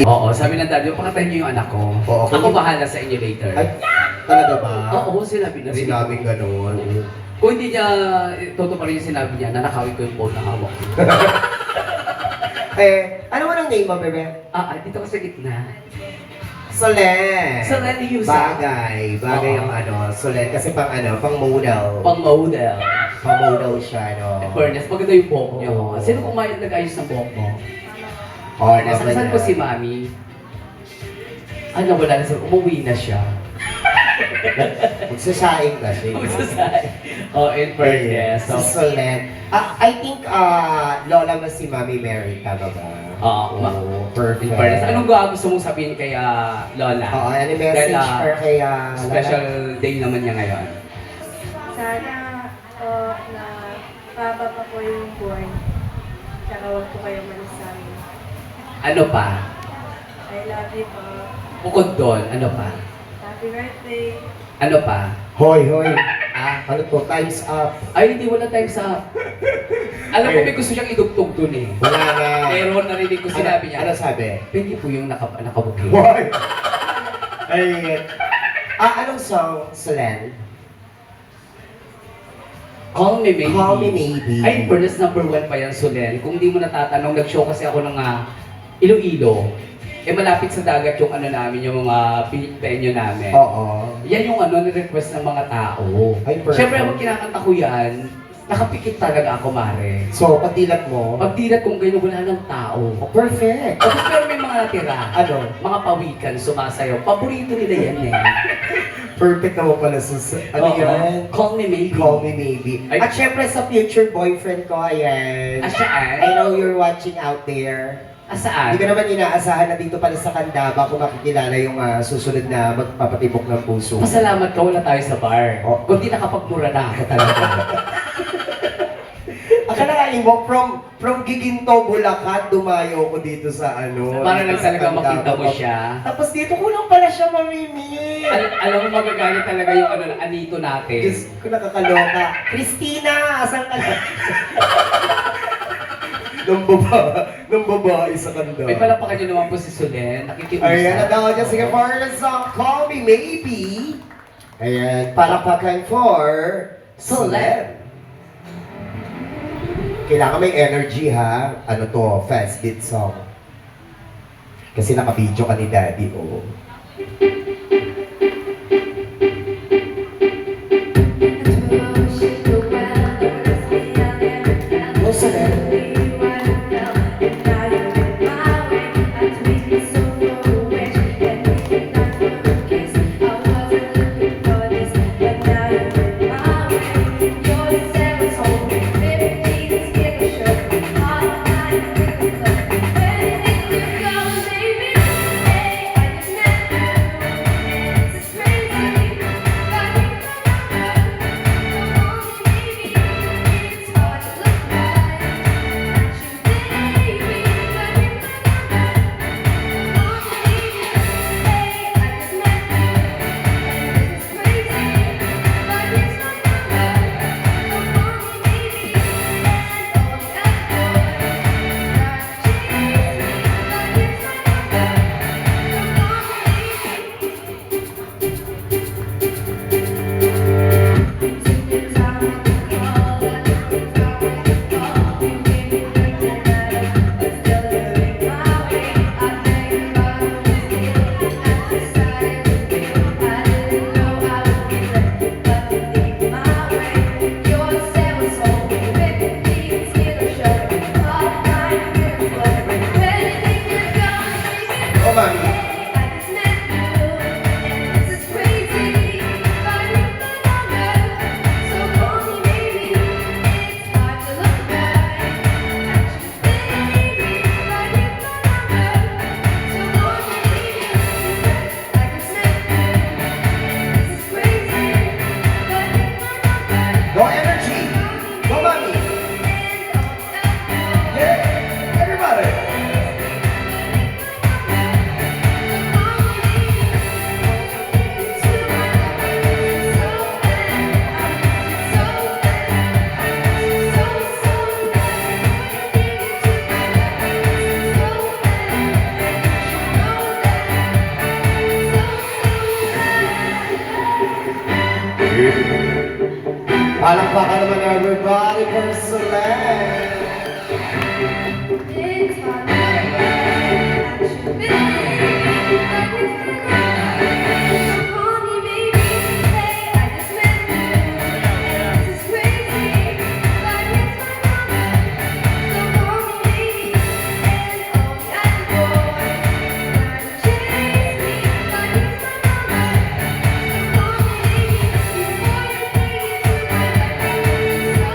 Oo, sabi ng daddy, pakatayin niyo yung anak ko. Oo, Ako bahala sa inyo later. Ay, talaga ba? Oo, sinabi na rin. Sinabing gano'n. Kung hindi niya, totoo pa rin yung sinabi niya, nanakawin ko yung phone na hawak ko. Ano mo nang name mo, bebe? Dito ko sa gitna. Solen. Solen Yusa. Bagay. Bagay Oo. ang Solen. Kasi pang pang model. Pang model. Pang model siya, no? In fairness, maganda yung buhok niyo. Oo. Sino kung may nag-ayos ng buhok mo? Oh, Nasaan ko si Mami? Wala na siya. Umuwi na siya. Magsasaing kasi. In fairness. Si Solen. I think, lola mo si Mami Mary, tama ba? Oo. Perfect. In fairness, anong gusto mong sabihin kay Lola? Oo, ano message Dahil, or kay special day naman niya ngayon. Sana na paba pa po yung buhay. Tsaka huwag po kayo malis sa amin. Ano pa? I love you po. Bukod doon, ano pa? Happy birthday. Ano pa? Hoy. Ano to? Time's up. Ay, hindi wala time sa... Alam ko may gusto siyang idugtog doon eh. Wala na. Pero narinig ko sinabi niya. Ano sabi? Pwede po yung nakabuking. Why? Ay. Anong song, Solen? Call Me Maybe. Call Me Maybe. Ay, first number 1 pa yan, Solen. Kung di mo natatanong, nag-show kasi ako ng Iloilo. Malapit sa dagat yung namin, yung mga venue namin. Oo. Yan yung ni-request ng mga tao. Ay, perfect. Siyempre, ako kinakanta ko yan, nakapikit talaga ako, Mare. So, pagdilat mo? Pagdilat kong ganyan, wala ng tao. Oh, perfect. Tapos pero may mga natira. Ano? Mga pawikan, sumasayaw. Paborito nila yan eh. Perfect naman pala sa... Ano Oo. yan? Call Me Maybe. Call Me Maybe. Ay. At syempre sa future boyfriend ko, ayan. Saan? I know you're watching out there. Saan? Hindi ko naman inaasahan na dito pala sa Candaba kung makikilala yung susunod na magpapatibok ng puso. Pasalamat ka, wala tayo sa bar. Oh. Kundi nakapagmura na ako talaga. Akalain mo, from Giginto, Bulacan, dumayo ko dito sa Para lang dito sa talaga Candaba. makita mo siya. Tapos dito ko lang pala siya mamimi. Alam mo magagalit talaga yung anito natin. Diyos ko, nakakaloka. Christina, asan ka na? Nang babae sa kanda. May palapakan niyo naman po si Solen. Nakikiusap. Ayan, nadawa niya sige for the song Call Me Maybe. Ayan, palapakan for Solen. Kailangan may energy ha. Ano to, fast beat song. Kasi naka-video ka ni Daddy, oh. Oh, Solen. Palakpakan naman everybody for Solen. It's hard to believe that you feel so call me maybe. Hey, I just met you, and this is crazy. But here's my number, so call me maybe. And oh, that boy trying to chase me. But here's my number, so call me maybe. Before you take it too far, I need you so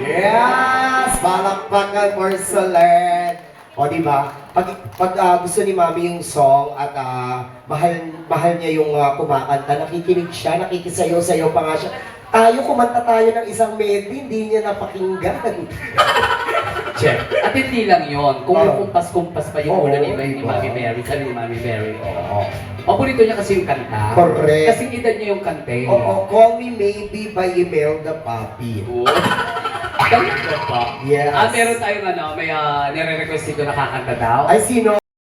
Yes! Palakpakan for Solen. O, di ba? Pag gusto ni Mami yung song at mahal niya yung kumakanta, nakikinig siya, nakikisayaw-sayaw pa nga siya. Kumanta tayo ng isang medley, hindi niya napakinggan. Check. At hindi lang yon. Kung Oo. kumpas-kumpas pa yung Oo, ulo ni diba? Mami Mary, sabi ni Mami Mary, Oo. paborito niya kasi yung kanta. Correct. Kasi edad niya yung kanta eh. Oo, Call Me Maybe by Imelda Papi. Oo. Talaga pa. Yes. Meron tayong may nire-request dito na kakanta daw. Ay, sino?